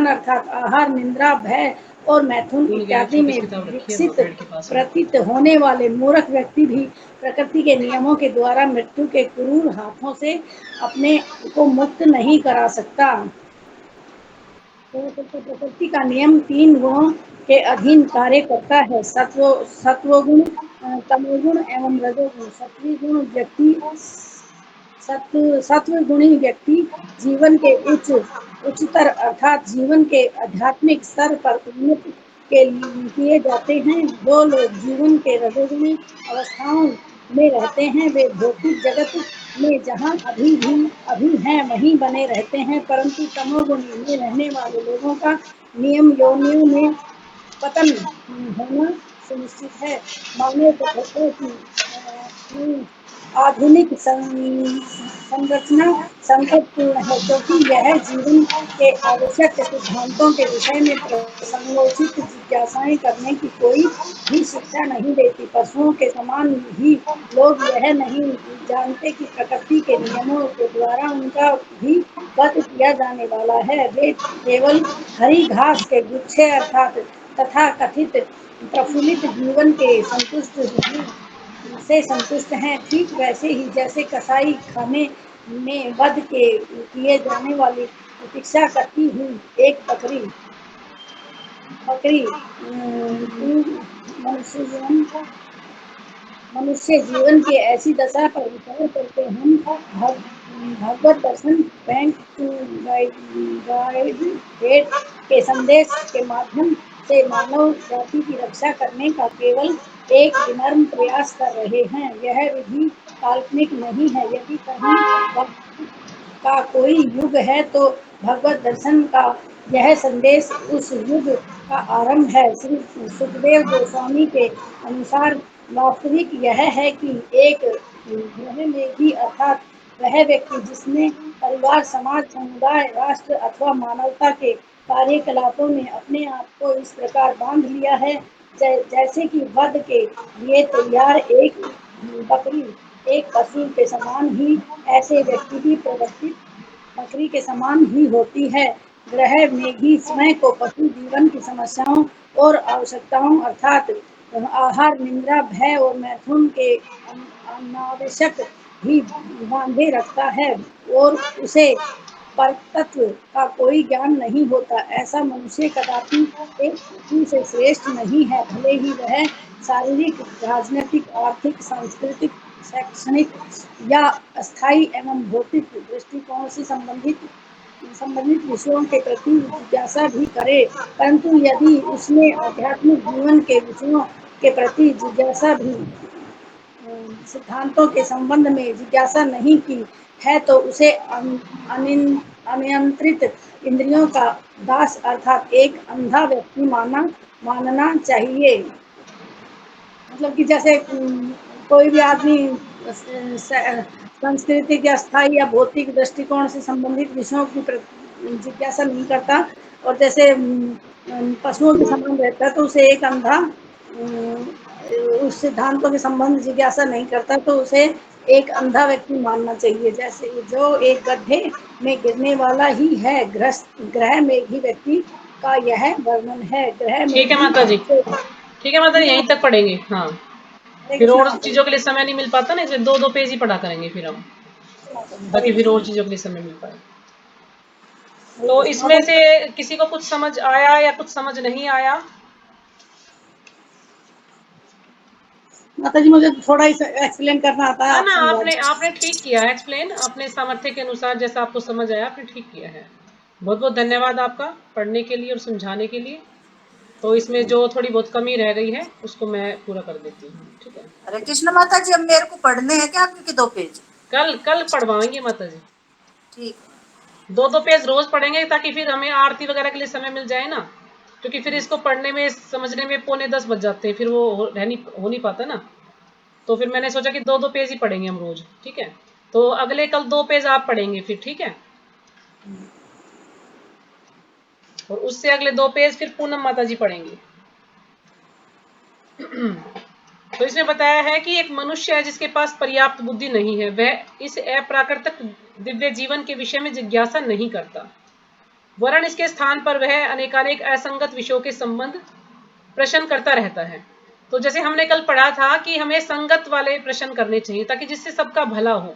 जीवन अर्थात आहार, निद्रा, भय और मैथुन इत्यादि में विकसित प्रतीत होने वाले मूर्ख व्यक्ति भी प्रकृति के नियमों के द्वारा मृत्यु के क्रूर हाथों से अपने को मुक्त नहीं करा सकता। प्रकृति का नियम 3 गुणों के अधीन कार्य करता है, सत्वगुण, तमोगुण एवं रजोगुण। सत्व गुणी व्यक्ति जीवन के उच्चतर अर्थात जीवन के आध्यात्मिक स्तर पर उन्नति के किए जाते हैं। जो लोग जीवन के रजोगुणी अवस्थाओं में रहते हैं वे भौतिक जगत में जहाँ अभी हैं वहीं बने रहते हैं, परंतु तमोगुणी में रहने वाले लोगों का नियम योनियों में पतन होना सुनिश्चित है। मानव सभ्यता की आधुनिक संरचना संकटपूर्ण है, क्योंकि यह जीवन के आवश्यक सिद्धांतों के विषय में संगोचित जिज्ञासाएं करने की कोई भी शिक्षा नहीं देती। पशुओं के समान ही लोग यह नहीं जानते कि प्रकृति के नियमों के द्वारा उनका भी वध किया जाने वाला है। वे केवल हरी घास के गुच्छे अर्थात तथा कथित प्रफुल्लित जीवन के संतुष्ट हैं। ठीक वैसे ही जैसे कसाई खाने में वध के किए जाने वाली प्रतीक्षा करती हुई एक बकरी मनुष्य जीवन की ऐसी दशा पर विचार करके हम भगवत दर्शन बैंक टू गाइड के संदेश के माध्यम से मानव जाति की रक्षा करने का केवल एक विनम्र प्रयास कर रहे हैं। यह विधि काल्पनिक नहीं है। यदि कहीं का कोई युग है तो भगवत दर्शन का यह संदेश उस युग का आरंभ है। श्री सुखदेव गोस्वामी के अनुसार वास्तविक यह है कि एक ग्रह में भी अर्थात वह व्यक्ति जिसने परिवार, समाज, समुदाय, राष्ट्र अथवा मानवता के कार्यकलापों में अपने आप को इस प्रकार बांध लिया है जैसे कि वध के लिए तैयार एक बकरी एक पशु के समान ही, ऐसे व्यक्ति की प्रवृत्ति बकरी के समान ही होती है। ग्रह में ही स्वयं को पशु जीवन की समस्याओं और आवश्यकताओं अर्थात आहार, निद्रा, भय और मैथुन के अनावश्यक ही बांधे रखता है और उसे परतत्व का कोई ज्ञान नहीं होता। ऐसा मनुष्य कदापि एक पशु से श्रेष्ठ नहीं है, भले ही वह शारीरिक, राजनीतिक, आर्थिक, सांस्कृतिक, शैक्षणिक या अस्थायी एवं भौतिक दृष्टिकोण से संबंधित विषयों के प्रति जिज्ञासा भी करे, परंतु यदि उसने आध्यात्मिक जीवन के विषयों के प्रति जिज्ञासा भी सिद्धांतों के संबंध में जिज्ञासा नहीं की है तो उसे अनियंत्रित इंद्रियों का दास अर्थात एक अंधा व्यक्ति मानना चाहिए। मतलब कि जैसे कोई भी आदमी सांस्कृतिक या स्थायी या भौतिक दृष्टिकोण से संबंधित विषयों की जिज्ञासा नहीं करता और जैसे पशुओं के समान रहता है तो उसे एक अंधा उस सिद्धांतों के संबंध जिज्ञासा नहीं करता तो उसे एक अंधा व्यक्ति मानना चाहिए। जैसे जो एक गड्ढे में गिरने वाला ही है, ग्रह में ही व्यक्ति का यह वर्णन है। ग्रह में ठीक है माता जी, ठीक है माता जी, यहीं तक पढ़ेंगे। हाँ, फिर और चीजों के लिए समय नहीं मिल पाता ना, इसलिए 2-2 पेज ही पढ़ा करेंगे फिर हम, ताकि फिर और चीजों के लिए समय मिल पाए। तो इसमें से किसी को कुछ समझ आया या कुछ समझ नहीं आया? माता जी मुझे थोड़ा एक्सप्लेन करना आता है, हाँ आप ना, समझा। आपने ठीक किया है एक्सप्लेन, अपने सामर्थ्य के अनुसार जैसा आपको समझ आया आपने ठीक किया है। बहुत बहुत धन्यवाद आपका पढ़ने के लिए और समझाने के लिए। तो इसमें जो थोड़ी बहुत कमी रह गई है उसको मैं पूरा कर देती हूँ। ठीक है। हरे कृष्ण माता जी, अब मेरे को पढ़ने हैं क्या आपके 2 पेज? कल पढ़वाएंगे माता जी। ठीक, 2-2 पेज रोज पढ़ेंगे ताकि फिर हमें आरती वगैरह के लिए समय मिल जाए ना, क्योंकि फिर इसको पढ़ने में समझने में 9:45 बज जाते हैं, फिर वो हो नहीं पाता ना। तो फिर मैंने सोचा कि 2-2 पेज ही पढ़ेंगे हम रोज। ठीक है, तो अगले कल 2 पेज आप पढ़ेंगे फिर। ठीक है, और उससे अगले 2 पेज फिर पूनम माता जी पढ़ेंगी। तो इसमें बताया है कि एक मनुष्य है जिसके पास पर्याप्त बुद्धि नहीं है, वह इस अप्राकृतिक दिव्य जीवन के विषय में जिज्ञासा नहीं करता। वरन इसके स्थान पर वह अनेकानेक असंगत विषयों के संबंध प्रश्न करता रहता है। तो जैसे हमने कल पढ़ा था कि हमें संगत वाले प्रश्न करने चाहिए ताकि जिससे सबका भला हो,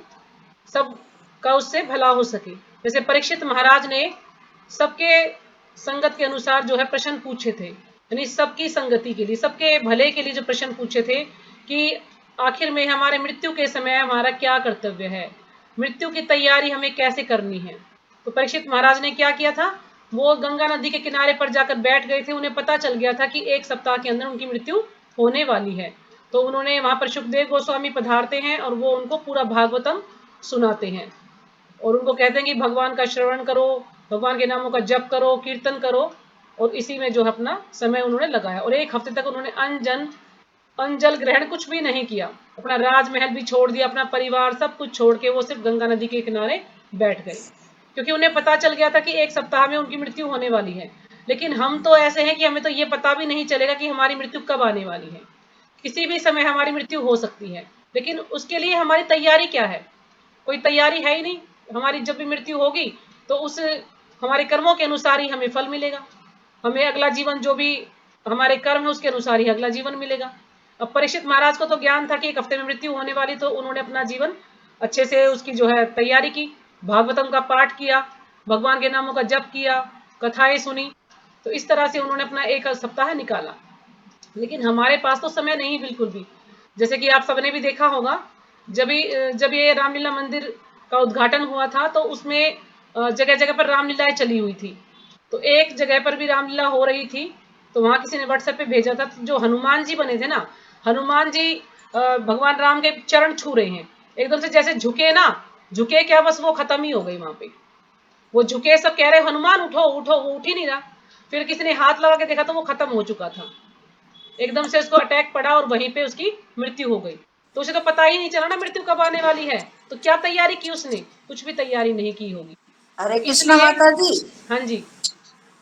सबका उससे भला हो सके। जैसे परीक्षित महाराज ने सबके संगत के अनुसार जो है प्रश्न पूछे थे, यानी सबकी संगति के लिए, सबके भले के लिए जो प्रश्न पूछे थे कि आखिर में हमारे मृत्यु के समय हमारा क्या कर्तव्य है, मृत्यु की तैयारी हमें कैसे करनी है। तो परीक्षित महाराज ने क्या किया था, वो गंगा नदी के किनारे पर जाकर बैठ गए थे। उन्हें पता चल गया था कि 1 सप्ताह के अंदर उनकी मृत्यु होने वाली है। तो उन्होंने वहां पर सुखदेव गोस्वामी पधारते हैं और वो उनको पूरा भागवतम सुनाते हैं और उनको कहते हैं कि भगवान का श्रवण करो, भगवान के नामों का जप करो, कीर्तन करो। और इसी में जो है अपना समय उन्होंने लगाया और 1 हफ्ते तक उन्होंने अंजल ग्रहण कुछ भी नहीं किया। अपना राजमहल भी छोड़ दिया, अपना परिवार सब कुछ छोड़ के वो सिर्फ गंगा नदी के किनारे बैठ गए, क्योंकि उन्हें पता चल गया था कि 1 सप्ताह में उनकी मृत्यु होने वाली है। लेकिन हम तो ऐसे हैं कि हमें तो ये पता भी नहीं चलेगा कि हमारी मृत्यु कब आने वाली है। किसी भी समय हमारी मृत्यु हो सकती है, लेकिन उसके लिए हमारी तैयारी क्या है? कोई तैयारी है ही नहीं। हमारी जब भी मृत्यु होगी तो उस हमारे कर्मों के अनुसार ही हमें फल मिलेगा। हमें अगला जीवन जो भी हमारे कर्म है उसके अनुसार ही अगला जीवन मिलेगा। अब परीक्षित महाराज को तो ज्ञान था कि 1 हफ्ते में मृत्यु होने वाली, तो उन्होंने अपना जीवन अच्छे से उसकी जो है तैयारी की, भागवतम का पाठ किया, भगवान के नामों का जप किया, कथाएं सुनी। तो इस तरह से उन्होंने अपना 1 सप्ताह निकाला। लेकिन हमारे पास तो समय नहीं बिल्कुल भी। जैसे कि आप सबने भी देखा होगा, जब ये रामलीला मंदिर का उद्घाटन हुआ था तो उसमें जगह जगह पर रामलीलाएं चली हुई थी। तो एक जगह पर भी रामलीला हो रही थी, तो वहां किसी ने व्हाट्सएप पे भेजा था, जो हनुमान जी बने थे ना, हनुमान जी भगवान राम के चरण छू रहे हैं। एकदम से जैसे झुके ना, झुके क्या, बस वो खत्म ही हो गई वहां पे। वो झुके, सब कह रहे हनुमान उठो उठो, वो उठ ही नहीं रहा। फिर किसी ने हाथ लगा के देखा तो वो खत्म हो चुका था। एकदम से उसको अटैक पड़ा और वहीं पे उसकी मृत्यु हो गई। तो उसे तो पता ही नहीं चला ना मृत्यु कब आने वाली है। तो क्या तैयारी की उसने? कुछ भी तैयारी नहीं की होगी। हरे तो कृष्णा इसलिए माता जी, हाँ जी,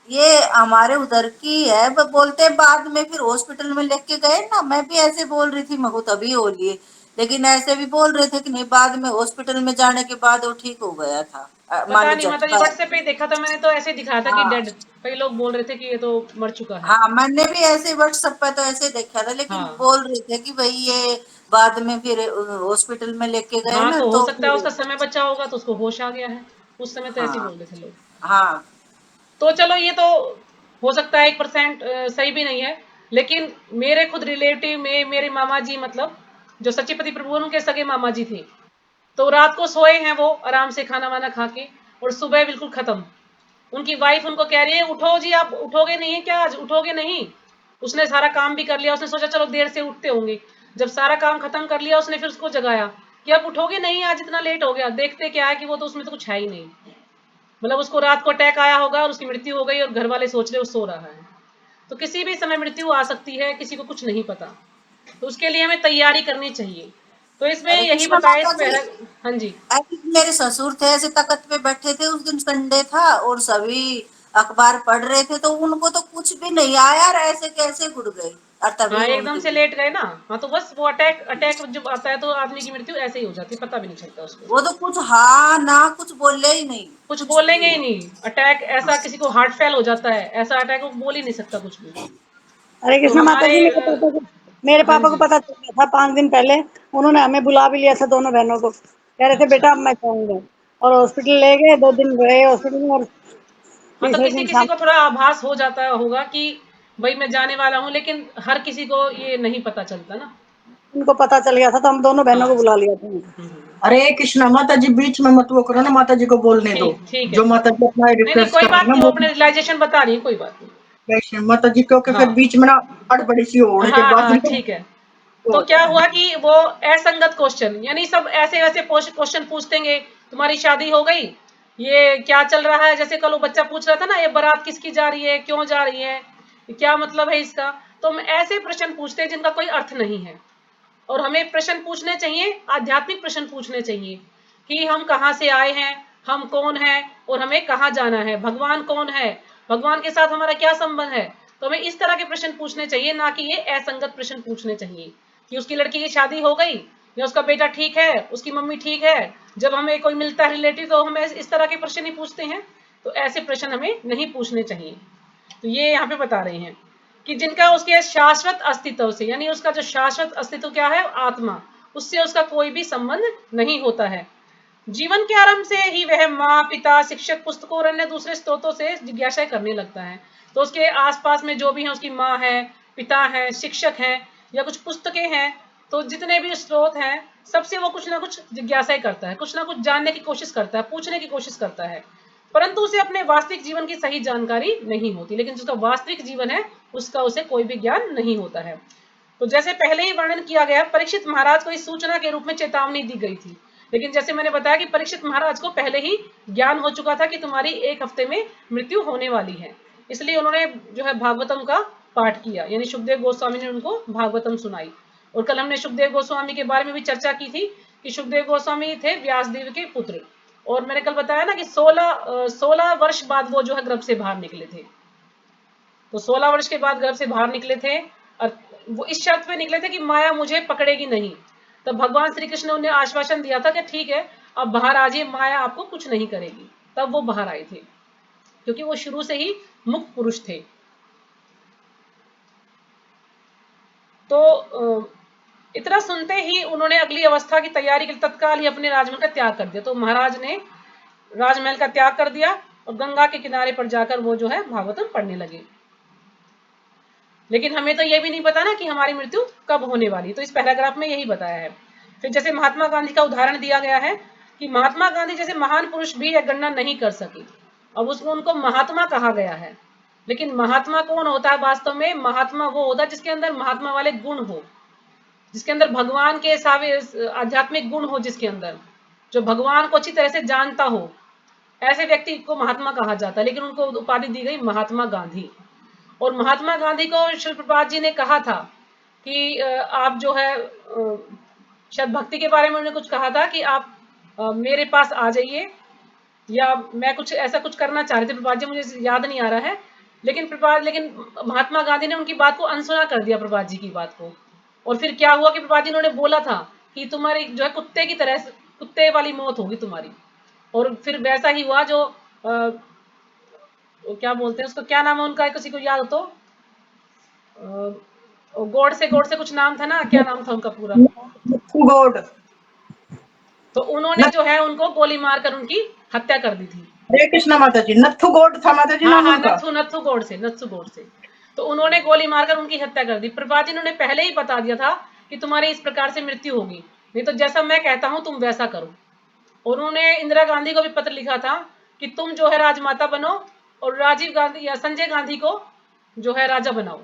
ये हमारे उधर की है। वो बोलते हैं बाद में फिर हॉस्पिटल में लेके गए ना, मैं भी ऐसे बोल रही थी, मैं को तभी हो लिए, लेकिन ऐसे भी बोल रहे थे कि नहीं, बाद में हॉस्पिटल में जाने के बाद वो ठीक हो गया था, मान पता लो नहीं माता जी, झटका। व्हाट्सएप पे देखा था मैंने, तो ऐसे दिखा था कि हाँ डेड। कई लोग बोल रहे थे कि ये तो मर चुका है। हाँ, मैंने भी ऐसे व्हाट्सएप पे तो ऐसे देखा था, लेकिन हाँ बोल रहे थे कि भाई ये बाद में फिर हॉस्पिटल में लेके गए हाँ, ना तो हो तो सकता है फिर। उसका समय बचा होगा तो उसको होश आ गया है। उस समय तो ऐसे ही हाँ बोल रहे थे लोग। हाँ तो चलो ये तो हो सकता है 1% सही भी नहीं है। लेकिन मेरे खुद रिलेटिव में मेरे मामा जी, मतलब जो सचिपति प्रभु उनके सगे मामा जी थे, तो रात को सोए हैं वो आराम से खाना वाना खा के, और सुबह बिल्कुल खत्म। उनकी वाइफ उनको कह रही है उठो जी, आप उठोगे नहीं है क्या, आज उठोगे नहीं? उसने सारा काम भी कर लिया, उसने सोचा चलो देर से उठते होंगे। जब सारा काम खत्म कर लिया उसने फिर उसको जगाया कि आप उठोगे नहीं, आज इतना लेट हो गया। देखते क्या है कि वो तो उसमें तो कुछ है ही नहीं। मतलब उसको रात को अटैक आया होगा और उसकी मृत्यु हो गई और घर वाले सोच रहे वो सो रहा है। तो किसी भी समय मृत्यु आ सकती है, किसी को कुछ नहीं पता। तो उसके लिए हमें तैयारी करनी चाहिए। तो इसमें हरे यही कृष्णा बताया इस माता जी, हाँ जी। ऐसे मेरे ससुर थे, ऐसे तख्त पे बैठे थे, उस दिन संडे था और सभी अखबार पढ़ रहे थे, तो उनको तो कुछ भी नहीं आया और ऐसे कैसे गुड़ गए, और हाँ, तभी एकदम उनकी से लेट गए ना। हाँ, तो बस वो अटैक अटैक जब आता है तो आदमी की मृत्यु ऐसे ही हो जाती है, पता भी नहीं चलता उसको। वो तो कुछ हाँ ना कुछ बोले ही नहीं, कुछ कुछ भी बोलेंगे ही नहीं। नहीं। अटैक ऐसा, किसी को हार्ट फेल हो जाता है, ऐसा अटैक वो बोल ही नहीं सकता कुछ भी। हरे तो कृष्ण माता हमारे जी, मेरे हाँ पापा को जी, पता चल गया था 5 दिन पहले। उन्होंने हमें बुला भी लिया था, दोनों बहनों को। कह रहे थे अच्छा। बेटा अब मैं जाऊंगा। और हॉस्पिटल ले गए, 2 दिन रहे हॉस्पिटल में, और हाँ, तो तीसरे किसी दिन किसी शाम को थोड़ा आभास हो जाता होगा कि भाई मैं जाने वाला हूँ, लेकिन हर किसी को ये नहीं पता चलता ना। उनको पता चल गया था, तो हम दोनों हाँ। बहनों को बुला लिया था। अरे कृष्णा माता जी, बीच में मत वो करो ना, माता जी को बोलने दो। ठीक ठीक है। जो माता जी अपना नहीं नहीं, रिफ्रेश कोई कर रहे बात हैं नहीं, ना वो वो अपने रियलाइजेशन बता रही है, कोई बात नहीं। वैष्णव माता जी, क्योंकि हाँ फिर बीच में ना अड़बड़ी सी होने के हाँ बाद हाँ, उनको ठीक है। वो तो होता क्या है। हुआ कि वो असंगत क्वेश्चन, यानी सब ऐसे वैसे क्वेश्चन पूछतेंगे। तुम्हारी शादी हो गई, ये क्या चल रहा है? जैसे कल वो बच्चा पूछ रहा था ना, ये बारात किसकी जा रही है, क्यों जा रही है, क्या मतलब है इसका? तो हम ऐसे प्रश्न पूछते हैं जिनका कोई अर्थ नहीं है। और हमें प्रश्न पूछने चाहिए, आध्यात्मिक प्रश्न पूछने चाहिए कि हम कहाँ से आए हैं, हम कौन हैं और हमें कहाँ जाना है, भगवान कौन है, भगवान के साथ हमारा क्या संबंध है। तो हमें इस तरह के प्रश्न पूछने चाहिए, ना कि ये असंगत प्रश्न पूछने चाहिए कि उसकी लड़की की शादी हो गई या उसका बेटा ठीक है, उसकी मम्मी ठीक है। जब हमें कोई मिलता है रिलेटिव तो हम इस तरह के प्रश्न ही पूछते हैं। तो ऐसे प्रश्न हमें नहीं पूछने चाहिए। तो ये यहाँ पे बता रहे हैं कि जिनका उसके शाश्वत अस्तित्व से, यानी उसका जो शाश्वत अस्तित्व क्या है, आत्मा, उससे उसका कोई भी संबंध नहीं होता है। जीवन के आरंभ से ही वह माँ, पिता, शिक्षक, पुस्तकों और अन्य दूसरे स्रोतों से जिज्ञासा करने लगता है। तो उसके आसपास में जो भी है, उसकी माँ है, पिता है, शिक्षक है, या कुछ पुस्तकें हैं, तो जितने भी स्रोत हैं, सबसे वो कुछ ना कुछ जिज्ञासा करता है, कुछ ना कुछ जानने की कोशिश करता है, पूछने की कोशिश करता है, परंतु उसे अपने वास्तविक जीवन की सही जानकारी नहीं होती। लेकिन जिसका वास्तविक जीवन है, उसका उसे कोई भी ज्ञान नहीं होता है। तो जैसे पहले ही वर्णन किया गया, परीक्षित महाराज को इस सूचना के रूप में चेतावनी दी गई थी। लेकिन जैसे मैंने बताया कि परीक्षित महाराज को पहले ही ज्ञान हो चुका था कि तुम्हारी 1 हफ्ते में मृत्यु होने वाली है, इसलिए उन्होंने जो है भागवतम का पाठ किया, यानी सुखदेव गोस्वामी ने उनको भागवतम सुनाई। और कल हमने सुखदेव गोस्वामी के बारे में भी चर्चा की थी कि सुखदेव गोस्वामी थे व्यासदेव के पुत्र, और मैंने कल बताया ना कि 16 वर्ष बाद वो जो है गर्भ से बाहर निकले थे। तो 16 वर्ष के बाद गर्भ से बाहर निकले थे, और वो इस शर्त पे निकले थे कि माया मुझे पकड़ेगी नहीं। तब भगवान श्री कृष्ण ने उन्हें आश्वासन दिया था कि ठीक है, अब बाहर आ जाइए, माया आपको कुछ नहीं करेगी। तब वो बाहर आए थे, क्योंकि वो शुरू से ही मुक्त पुरुष थे। तो इतना सुनते ही उन्होंने अगली अवस्था की तैयारी के लिए तत्काल ही अपने राजमहल का त्याग कर दिया। तो महाराज ने राजमहल का त्याग कर दिया और गंगा के किनारे पर जाकर वो जो है भागवतम पढ़ने लगे। लेकिन हमें तो ये भी नहीं पता ना कि हमारी मृत्यु कब होने वाली, तो इस पैराग्राफ में यही बताया है। फिर जैसे महात्मा गांधी का उदाहरण दिया गया है कि महात्मा गांधी जैसे महान पुरुष भी यह गणना नहीं कर सके, अब उसको उनको महात्मा कहा गया है। लेकिन महात्मा कौन होता है वास्तव में? महात्मा वो होता है जिसके अंदर महात्मा वाले गुण हो, जिसके अंदर भगवान के सारे आध्यात्मिक गुण हो, जिसके अंदर जो भगवान को अच्छी तरह से जानता हो, ऐसे व्यक्ति को महात्मा कहा जाता है। लेकिन उनको उपाधि दी गई महात्मा गांधी। और महात्मा गांधी को श्री प्रभुपाद जी ने कहा था कि आप जो है शायद भक्ति के बारे में उन्होंने कुछ कहा था कि आप मेरे पास आ जाइए, या मैं कुछ ऐसा कुछ करना चाह रहे थे प्रभुपाद जी, मुझे याद नहीं आ रहा है। लेकिन महात्मा गांधी ने उनकी बात को अनसुना कर दिया, प्रभुपाद जी की बात को। और फिर क्या हुआ कि प्रभुपाद जी ने बोला था कि तुम्हारी जो है कुत्ते की तरह, कुत्ते वाली मौत होगी तुम्हारी। और फिर वैसा ही हुआ। जो क्या बोलते हैं उसको, क्या नाम है उनका, किसी को याद हो तो? गॉड से कुछ नाम था ना, क्या नाम था उनका पूरा? गॉड। तो उन्होंने जो है उनको गोली मारकर उनकी हत्या कर दी थी। हरे कृष्णा माता जी, नत्थु गॉड था माता जी नाम उनका। नत्थु गॉड से। तो उन्होंने गोली मारकर उनकी हत्या कर दी। प्रभुपाद जी ने पहले ही बता दिया था कि तुम्हारी इस प्रकार से मृत्यु होगी, नहीं तो जैसा मैं कहता हूं तुम वैसा करो। उन्होंने इंदिरा गांधी को भी पत्र लिखा था कि तुम जो है राजमाता बनो और राजीव गांधी या संजय गांधी को जो है राजा बनाओ।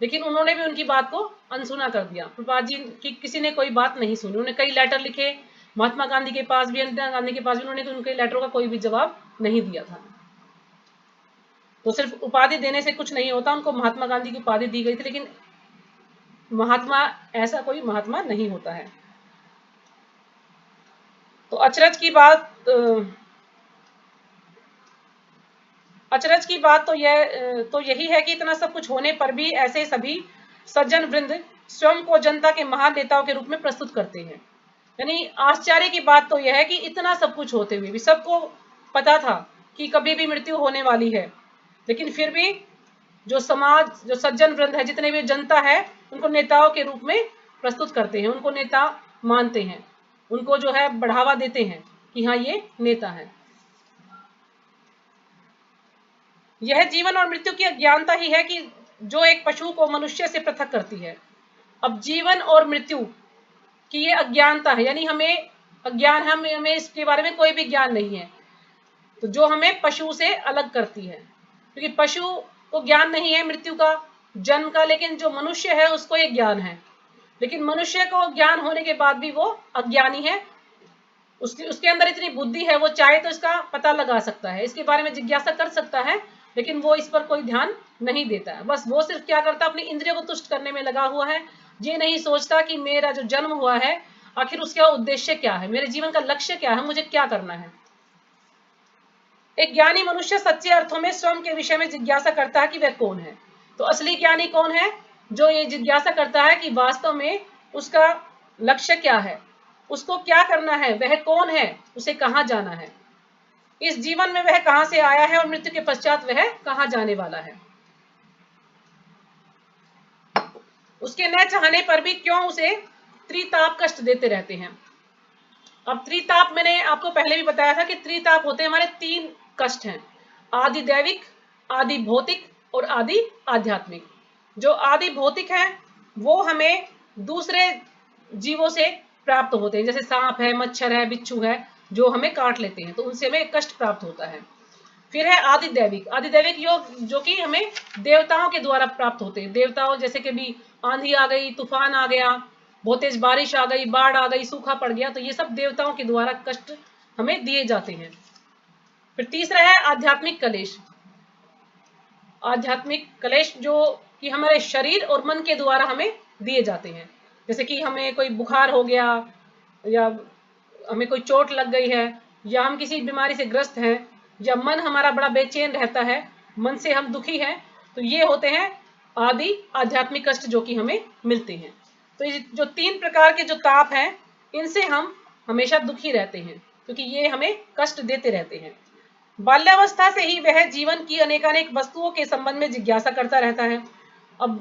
लेकिन उन्होंने भी उनकी बात को अनसुना कर दिया। प्रभुपाद जी की किसी ने कोई बात नहीं सुनी। उन्होंने कई लेटर लिखे महात्मा गांधी के पास भी, इंदिरा गांधी के पास भी, उन्होंने उनके लेटरों का कोई भी जवाब नहीं दिया था। तो सिर्फ उपाधि देने से कुछ नहीं होता, उनको महात्मा गांधी की उपाधि दी गई थी, लेकिन महात्मा ऐसा कोई महात्मा नहीं होता है। तो अचरज की बात तो यही है कि इतना सब कुछ होने पर भी ऐसे सभी सज्जन वृंद स्वयं को जनता के महान नेताओं के रूप में प्रस्तुत करते हैं। यानी आश्चर्य की बात तो यह है कि इतना सब कुछ होते हुए भी सबको पता था कि कभी भी मृत्यु होने वाली है, लेकिन फिर भी जो समाज, जो सज्जन वृंद है, जितने भी जनता है, उनको नेताओं के रूप में प्रस्तुत करते हैं, उनको नेता मानते हैं, उनको जो है बढ़ावा देते हैं कि हाँ ये नेता है। यह जीवन और मृत्यु की अज्ञानता ही है कि जो एक पशु को मनुष्य से पृथक करती है। अब जीवन और मृत्यु की ये अज्ञानता है, यानी हमें अज्ञान है, हमें इसके बारे में कोई भी ज्ञान नहीं है, तो जो हमें पशु से अलग करती है। क्योंकि पशु को ज्ञान नहीं है मृत्यु का, जन्म का, लेकिन जो मनुष्य है उसको ये ज्ञान है। लेकिन मनुष्य को ज्ञान होने के बाद भी वो अज्ञानी है। उसके अंदर इतनी बुद्धि है, वो चाहे तो इसका पता लगा सकता है, इसके बारे में जिज्ञासा कर सकता है, लेकिन वो इस पर कोई ध्यान नहीं देता है। बस वो सिर्फ क्या करता है, अपनी इंद्रियों को तुष्ट करने में लगा हुआ है। ये नहीं सोचता कि मेरा जो जन्म हुआ है आखिर उसका उद्देश्य क्या है, मेरे जीवन का लक्ष्य क्या है, मुझे क्या करना है। एक ज्ञानी मनुष्य सच्चे अर्थों में स्वयं के विषय में जिज्ञासा करता है कि वह कौन है। तो असली ज्ञानी कौन है? जो ये जिज्ञासा करता है कि वास्तव में उसका लक्ष्य क्या है, उसको क्या करना है, वह कौन है, उसे कहाँ जाना है। इस जीवन में वह कहां से आया है और मृत्यु के पश्चात वह कहां जाने वाला है। उसके न चाहने पर भी क्यों उसे त्रिताप कष्ट देते रहते हैं। अब त्रिताप मैंने आपको पहले भी बताया था कि त्रिताप होते हैं हमारे 3 कष्ट हैं, आदि दैविक, आदि भौतिक और आदि आध्यात्मिक। जो आदि भौतिक है वो हमें दूसरे जीवों से प्राप्त होते हैं, जैसे सांप है, मच्छर है, बिच्छू है, जो हमें काट लेते हैं तो उनसे हमें कष्ट प्राप्त होता है। फिर है आदि दैविक, आदि दैविक योग जो कि हमें देवताओं के द्वारा प्राप्त होते हैं। देवताओं जैसे कि भी आंधी आ गई, तूफान आ गया, बहुत तेज बारिश आ गई, बाढ़ आ गई, सूखा पड़ गया, तो ये सब देवताओं के द्वारा कष्ट हमें दिए जाते हैं। फिर तीसरा है आध्यात्मिक कलेश। आध्यात्मिक कलेश जो कि हमारे शरीर और मन के द्वारा हमें दिए जाते हैं, जैसे कि हमें कोई बुखार हो गया, या हमें कोई चोट लग गई है, या हम किसी बीमारी से ग्रस्त हैं, या मन हमारा बड़ा बेचैन रहता है, मन से हम दुखी हैं, तो ये होते हैं आदि आध्यात्मिक कष्ट जो कि हमें मिलते हैं। तो ये जो 3 प्रकार के जो ताप हैं इनसे हम हमेशा दुखी रहते हैं, क्योंकि ये हमें कष्ट देते रहते हैं। बाल्यावस्था से ही वह जीवन की अनेकानेक वस्तुओं के संबंध में जिज्ञासा करता रहता है। अब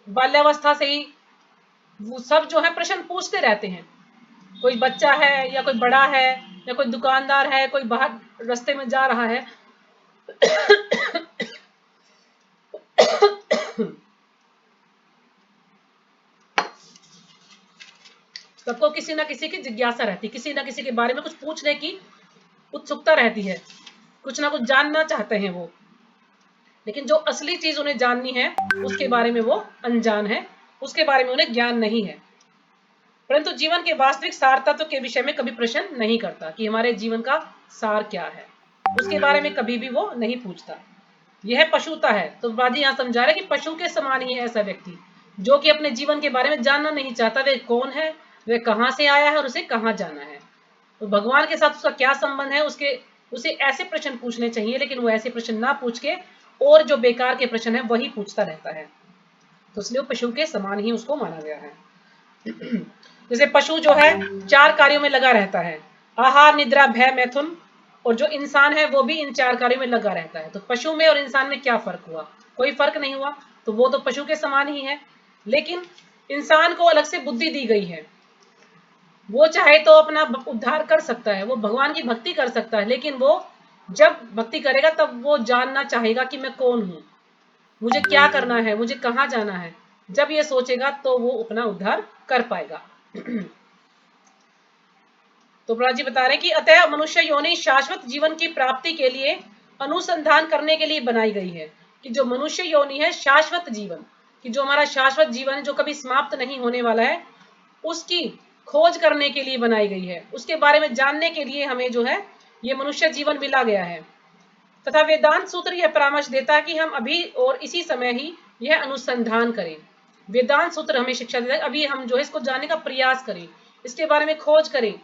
बाल्यावस्था से ही वो सब जो है प्रश्न पूछते रहते हैं। कोई बच्चा है या कोई बड़ा है या कोई दुकानदार है, कोई बाहर रास्ते में जा रहा है सबको किसी ना किसी की जिज्ञासा रहती है, किसी ना किसी के बारे में कुछ पूछने की उत्सुकता रहती है, कुछ ना कुछ जानना चाहते हैं वो, लेकिन जो असली चीज उन्हें जाननी है उसके बारे में वो अनजान है, उसके बारे में उन्हें ज्ञान नहीं है। परंतु जीवन के वास्तविक सार तत्व के विषय में कभी प्रश्न नहीं करता कि हमारे जीवन का सार क्या है, उसके बारे में कभी भी वो नहीं पूछता। यह पशुता है। तो बाजी यहाँ समझा रहे कि पशु के समान ही है ऐसा व्यक्ति जो कि अपने जीवन के बारे में जानना नहीं चाहता, वह कौन है, वह कहां से आया है और उसे कहां जाना है। तो भगवान के साथ उसका क्या संबंध है, उसे ऐसे प्रश्न पूछने चाहिए, लेकिन वो ऐसे प्रश्न ना पूछ के और जो बेकार के प्रश्न है वही पूछता रहता है, तो इसलिए वो पशु के समान ही उसको माना गया है। जैसे पशु जो है 4 कार्यों में लगा रहता है, आहार, निद्रा, भय, मैथुन, और जो इंसान है वो भी इन 4 कार्यों में लगा रहता है। तो पशु में और इंसान में क्या फर्क हुआ? कोई फर्क नहीं हुआ, तो वो तो पशु के समान ही है। लेकिन इंसान को अलग से बुद्धि दी गई है, वो चाहे तो अपना उद्धार कर सकता है, वो भगवान की भक्ति कर सकता है, लेकिन वो जब भक्ति करेगा तब वो जानना चाहेगा कि मैं कौन हूं, मुझे क्या करना है, मुझे कहां जाना है। जब ये सोचेगा तो वो अपना उद्धार कर पाएगा। तो प्रहलाद जी बता रहे कि अतः मनुष्य योनि शाश्वत जीवन की प्राप्ति के लिए अनुसंधान करने के लिए बनाई गई है, कि जो मनुष्य योनि है शाश्वत जीवन, कि जो हमारा शाश्वत जीवन है जो कभी समाप्त नहीं होने वाला है, उसकी खोज करने के लिए बनाई गई है, उसके बारे में जानने के लिए हमें जो है ये मनुष्य जीवन मिला गया है। तथा वेदांत सूत्र यह परामर्श देता है कि हम अभी और इसी समय ही यह अनुसंधान करें। वेदांत सूत्र हमें शिक्षा देता है अभी हम जो है इसको जानने का प्रयास करें, इसके बारे में खोज करें,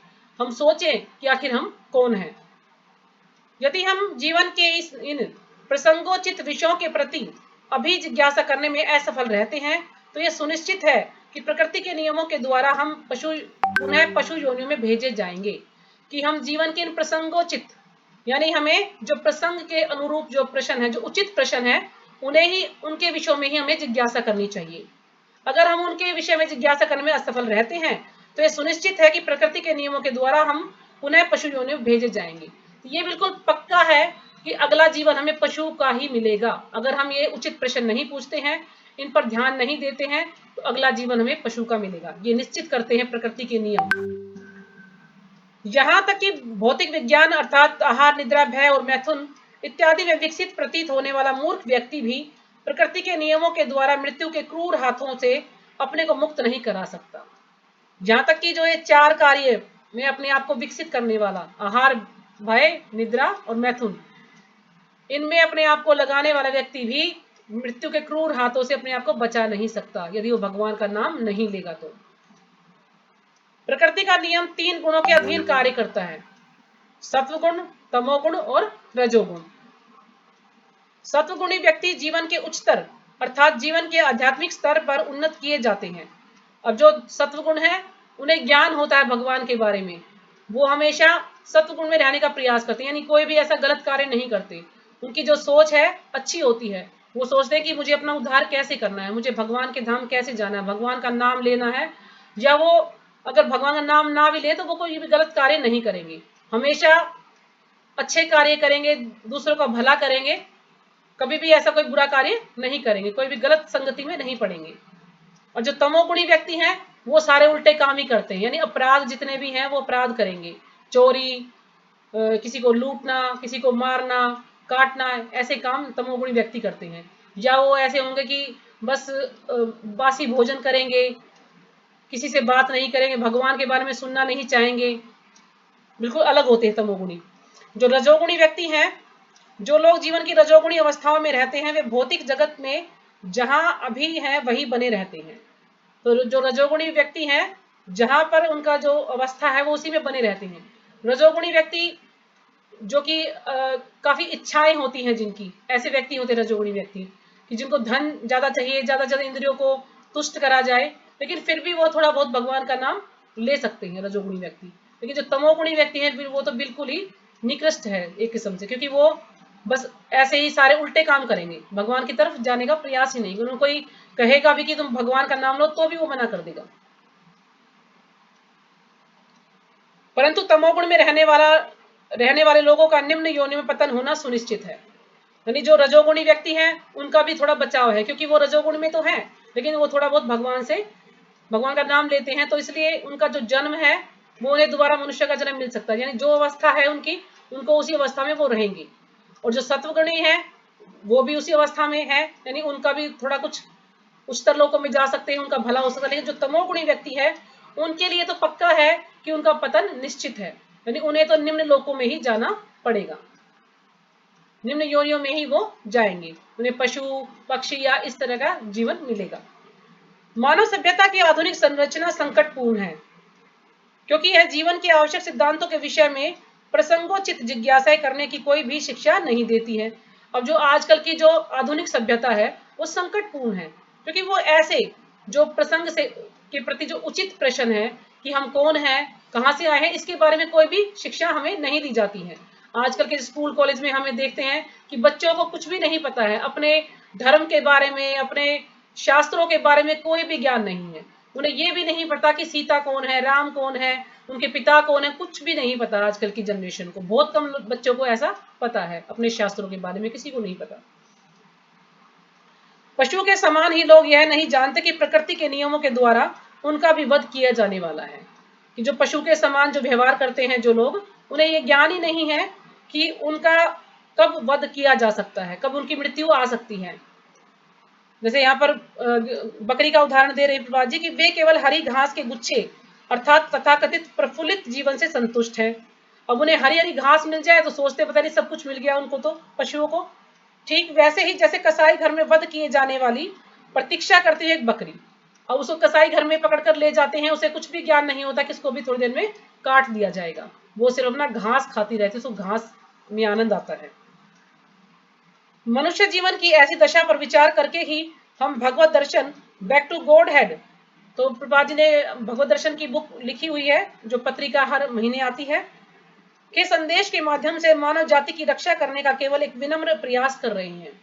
हम सोचें कि आखिर हम कौन हैं। यदि हम जीवन के इन प्रसंगोचित विषयों के प्रति अभी जिज्ञासा करने में असफल रहते हैं, तो यह सुनिश्चित है कि प्रकृति के नियमों के द्वारा हम पुनः पशु योनियों में भेजे जाएंगे। कि हम जीवन के इन प्रसंगोचित, यानी हमें जो प्रसंग के अनुरूप जो प्रश्न है, जो उचित प्रश्न है, उन्हें ही, उनके विषयों में ही हमें जिज्ञासा करनी चाहिए। अगर हम उनके विषय में जिज्ञासा करने में असफल रहते हैं तो यह सुनिश्चित है कि प्रकृति के नियमों के द्वारा हम पुनः पशु योनि में भेजे जाएंगे। तो ये बिल्कुल पक्का है कि अगला जीवन हमें पशु का ही मिलेगा। अगर हम ये उचित प्रश्न नहीं पूछते हैं, इन पर ध्यान नहीं देते हैं, तो अगला जीवन हमें पशु का मिलेगा। ये निश्चित करते हैं प्रकृति के नियम। यहां तक कि भौतिक विज्ञान अर्थात आहार, निद्रा, भय और मैथुन इत्यादि में विकसित प्रतीत होने वाला मूर्ख व्यक्ति भी प्रकृति के नियमों के द्वारा मृत्यु के क्रूर हाथों से अपने को मुक्त नहीं करा सकता। यहां तक कि जो ये 4 कार्य में अपने आप को विकसित करने वाला, आहार, भय, निद्रा और मैथुन, इनमें अपने आप को लगाने वाला व्यक्ति भी मृत्यु के क्रूर हाथों से अपने आप को बचा नहीं सकता, यदि वो भगवान का नाम नहीं लेगा तो। प्रकृति का नियम 3 गुणों के अधीन कार्य करता है, सत्वगुण, तमोगुण और रजोगुण। सत्वगुणी व्यक्ति जीवन के उच्चतर अर्थात जीवन के आध्यात्मिक स्तर पर उन्नत किए जाते हैं। अब जो सत्वगुण है उन्हें ज्ञान होता है भगवान के बारे में, वो हमेशा सत्व गुण में रहने का प्रयास करते हैं, यानी कोई भी ऐसा गलत कार्य नहीं करते। उनकी जो सोच है अच्छी होती है, वो सोचते हैं कि मुझे अपना उद्धार कैसे करना है, मुझे भगवान के धाम कैसे जाना है, भगवान का नाम लेना है, या वो अगर भगवान का नाम ना भी ले तो वो कोई भी गलत कार्य नहीं करेंगे, हमेशा अच्छे कार्य करेंगे, दूसरों का भला करेंगे, कभी भी ऐसा कोई बुरा कार्य नहीं करेंगे, कोई भी गलत संगति में नहीं पड़ेंगे। और जो तमोगुणी व्यक्ति हैं वो सारे उल्टे काम ही करते हैं, यानी अपराध जितने भी हैं वो अपराध करेंगे, चोरी, किसी को लूटना, किसी को मारना, काटना, ऐसे काम तमोगुणी व्यक्ति करते हैं। या वो ऐसे होंगे कि बस बासी भोजन करेंगे, किसी से बात नहीं करेंगे, भगवान के बारे में सुनना नहीं चाहेंगे, बिल्कुल अलग होते हैं तमोगुणी। जो रजोगुणी व्यक्ति हैं, जो लोग जीवन की रजोगुणी अवस्थाओं में रहते हैं, वे भौतिक जगत में जहां अभी हैं वही बने रहते हैं। तो जो रजोगुणी व्यक्ति हैं, जहां पर उनका जो अवस्था है वो उसी में बने रहते हैं। रजोगुणी व्यक्ति जो कि काफी इच्छाएं होती हैं जिनकी, ऐसे व्यक्ति होते हैं रजोगुणी व्यक्ति कि जिनको धन ज्यादा चाहिए, ज्यादा इंद्रियों को तुष्ट करा जाए, लेकिन फिर भी वो थोड़ा बहुत भगवान का नाम ले सकते हैं रजोगुणी व्यक्ति। लेकिन जो तमोगुणी व्यक्ति हैं फिर वो तो बिल्कुल ही निकृष्ट है एक किस्म से, क्योंकि वो बस ऐसे ही सारे उल्टे काम करेंगे, भगवान की तरफ जाने का प्रयास ही नहीं। उनको कोई कहेगा भी कि तुम भगवान का नाम लो तो भी वो मना कर देगा। परंतु तमोगुण में रहने वाले लोगों का निम्न योनि में पतन होना सुनिश्चित है। यानी जो रजोगुणी व्यक्ति हैं उनका भी थोड़ा बचाव है, क्योंकि वो रजोगुण में तो है लेकिन वो थोड़ा बहुत भगवान का नाम लेते हैं, तो इसलिए उनका जो जन्म है वो उन्हें दोबारा मनुष्य का जन्म मिल सकता है, यानी जो अवस्था है उनकी, उनको उसी अवस्था में वो रहेंगे। और जो सत्वगुणी है वो भी उसी अवस्था में है, यानी उनका भी थोड़ा कुछ उच्चतर लोकों में जा सकते हैं, उनका भला हो सकता है। लेकिन जो तमोगुणी व्यक्ति है उनके लिए तो पक्का है कि उनका पतन निश्चित है, यानी उन्हें तो निम्न लोकों में ही जाना पड़ेगा, निम्न योनियों में ही वो जाएंगे, उन्हें पशु पक्षी या इस तरह का जीवन मिलेगा। मानव सभ्यता की आधुनिक संरचना संकटपूर्ण है, क्योंकि यह जीवन के आवश्यक सिद्धांतों के विषय में प्रसंगोचित जिज्ञासाएं करने की कोई भी शिक्षा नहीं देती है। अब जो आजकल की जो आधुनिक सभ्यता है वो संकटपूर्ण है, क्योंकि वो ऐसे जो प्रसंग से के प्रति जो उचित प्रश्न है कि हम कौन हैं, कहाँ से आए हैं, इसके बारे में कोई भी शिक्षा हमें नहीं दी जाती है। आजकल के स्कूल कॉलेज में हमें देखते हैं कि बच्चों को कुछ भी नहीं पता है, अपने धर्म के बारे में, अपने शास्त्रों के बारे में कोई भी ज्ञान नहीं है। उन्हें ये भी नहीं पता कि सीता कौन है, राम कौन है, उनके पिता कौन है, कुछ भी नहीं पता। आजकल की जनरेशन को, बहुत कम बच्चों को ऐसा पता है, अपने शास्त्रों के बारे में किसी को नहीं पता। पशु के समान ही लोग यह नहीं जानते कि प्रकृति के नियमों के द्वारा उनका भी वध किया जाने वाला है। कि जो पशु के समान जो व्यवहार करते हैं जो लोग, उन्हें ये ज्ञान ही नहीं है कि उनका कब वध किया जा सकता है, कब उनकी मृत्यु आ सकती है। जैसे यहाँ पर बकरी का उदाहरण दे रहे हैं प्रभा जी कि वे केवल हरी घास के गुच्छे अर्थात तथाकथित प्रफुल्लित जीवन से संतुष्ट है। अब उन्हें हरी हरी घास मिल जाए तो सोचते पता नहीं सब कुछ मिल गया उनको, तो पशुओं को। ठीक वैसे ही जैसे कसाई घर में वध किए जाने वाली प्रतीक्षा करती है एक बकरी, और उसको कसाई घर में पकड़कर ले जाते हैं, उसे कुछ भी ज्ञान नहीं होता कि इसको भी थोड़ी देर में काट दिया जाएगा, वो सिर्फ अपना घास खाती रहती है, उसको घास में आनंद आता है। मनुष्य जीवन की ऐसी दशा पर विचार करके ही हम भगवत दर्शन बैक टू गॉड हेड, तो प्रभा जी ने भगवत दर्शन की बुक लिखी हुई है जो पत्रिका हर महीने आती है, के संदेश के माध्यम से मानव जाति की रक्षा करने का केवल एक विनम्र प्रयास कर रहे हैं।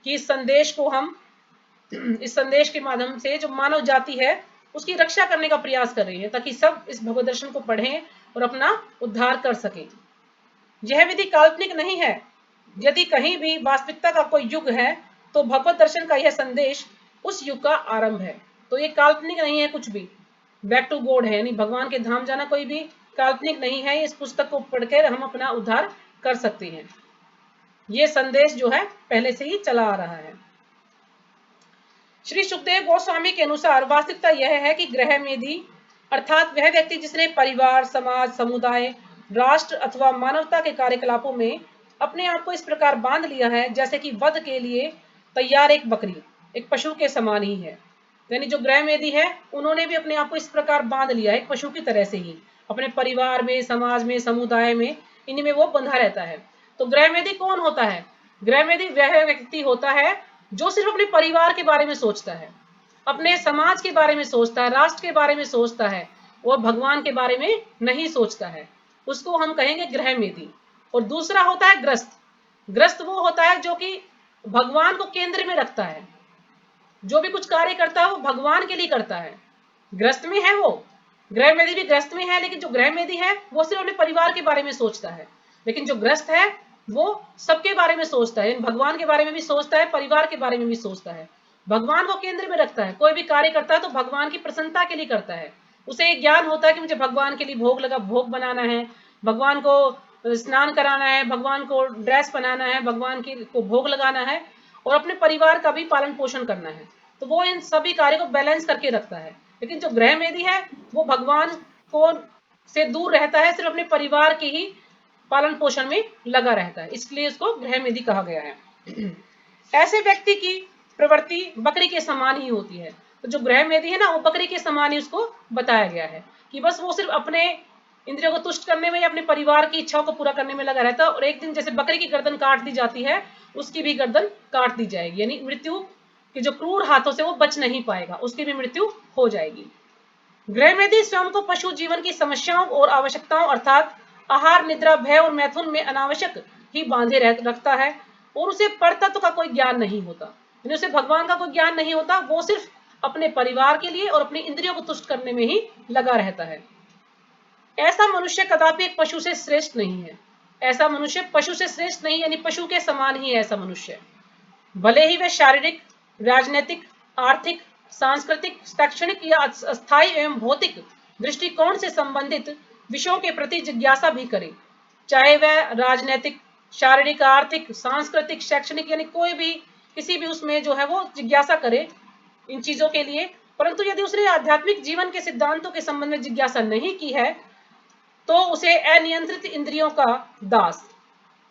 कि इस संदेश के माध्यम से जो मानव जाति है उसकी रक्षा करने का प्रयास कर रही है, ताकि सब इस भगवत दर्शन को पढ़ें और अपना उद्धार कर सके। यह विधि काल्पनिक नहीं है। यदि कहीं भी वास्तविकता का कोई युग है तो भगवत दर्शन का यह संदेश उस युग का आरंभ है। तो ये काल्पनिक नहीं है कुछ भी, बैक टू गॉड है, यानी भगवान के धाम जाना कोई भी काल्पनिक नहीं है। इस पुस्तक को पढ़कर हम अपना उद्धार कर सकते हैं। ये संदेश जो है पहले से ही चला आ रहा है। श्री सुखदेव गोस्वामी के अनुसार वास्तविकता यह है कि गृह मेधी अर्थात वह व्यक्ति जिसने परिवार, समाज, समुदाय, राष्ट्र अथवा मानवता के कार्यकलापों में अपने आप को इस प्रकार बांध लिया है जैसे कि वध के लिए तैयार एक बकरी, एक पशु के समान ही है। यानी जो गृह मेधी है उन्होंने भी अपने आप को इस प्रकार बांध लिया है, एक पशु की तरह से ही, अपने परिवार में, समाज में, समुदाय में, इनमें वो बंधा रहता है। तो गृह मेधी कौन होता है? गृह मेधी वह व्यक्ति होता है जो सिर्फ अपने परिवार के बारे में सोचता है, अपने समाज के बारे में सोचता है, राष्ट्र के बारे में सोचता है, और भगवान के बारे में नहीं सोचता है। उसको हम कहेंगे ग्रह मेदी। और दूसरा होता है ग्रस्त। ग्रस्त वो होता है जो कि भगवान को केंद्र में रखता है, जो भी कुछ कार्य करता है वो भगवान के लिए करता है। ग्रस्त में है वो, ग्रह मेदी भी ग्रस्त में है, लेकिन जो ग्रह मेदी है वो सिर्फ अपने परिवार के बारे में सोचता है, लेकिन जो ग्रस्त है वो सबके बारे में सोचता है, भगवान के बारे में भी सोचता है, परिवार के बारे में भी सोचता है, भगवान को केंद्र में रखता है। कोई भी कार्य करता है तो भगवान की प्रसन्नता के लिए करता है। उसे एक ज्ञान होता है कि मुझे भगवान के लिए भोग बनाना है, भगवान को स्नान कराना है, भगवान को ड्रेस बनाना है, भगवान को भोग लगाना है, और अपने परिवार का भी पालन पोषण करना है। तो वो इन सभी कार्यों को बैलेंस करके रखता है। लेकिन जो ग्रह मेदी है वो भगवान को से दूर रहता है, सिर्फ अपने परिवार के ही पालन पोषण में लगा रहता है, इसलिए उसको ग्रह मेदी कहा गया है। ऐसे व्यक्ति की प्रवृत्ति बकरी के समान ही होती है। तो जो ग्रह मेदी है ना, वो बकरी के समान ही उसको बताया गया है कि बस वो सिर्फ अपने इंद्रियों को तुष्ट करने में या अपने परिवार की इच्छाओं को पूरा करने में लगा रहता है। और एक दिन जैसे बकरी की गर्दन काट दी जाती है, उसकी भी गर्दन काट दी जाएगी, यानी मृत्यु के जो क्रूर हाथों से वो बच नहीं पाएगा, उसकी भी मृत्यु हो जाएगी। ग्रह मेदी स्वयं को पशु जीवन की समस्याओं और आवश्यकताओं अर्थात आहार, निद्रा, भय और मैथुन में अनावश्यक ही बांधे रखता है, और उसे परतत्व का कोई ज्ञान नहीं होता, यानी उसे भगवान का कोई ज्ञान नहीं होता। वो सिर्फ अपने परिवार के लिए और अपनी इंद्रियों को तुष्ट करने में ही लगा रहता है। ऐसा मनुष्य कदापि एक पशु से श्रेष्ठ नहीं है। ऐसा मनुष्य पशु से श्रेष्ठ नहीं, यानी पशु के समान ही है ऐसा मनुष्य। भले ही वह शारीरिक, राजनीतिक, आर्थिक, सांस्कृतिक, शैक्षणिक या स्थायी एवं भौतिक दृष्टिकोण से संबंधित विषयों के प्रति जिज्ञासा भी करे, चाहे वह राजनीतिक, शारीरिक, आर्थिक, सांस्कृतिक, शैक्षणिक, यानी कोई भी किसी भी उसमें जो है वो जिज्ञासा करे इन चीजों के लिए। परंतु यदि उसने आध्यात्मिक जीवन के सिद्धांतों के संबंध में जिज्ञासा नहीं की है, तो उसे अनियंत्रित इंद्रियों का दास,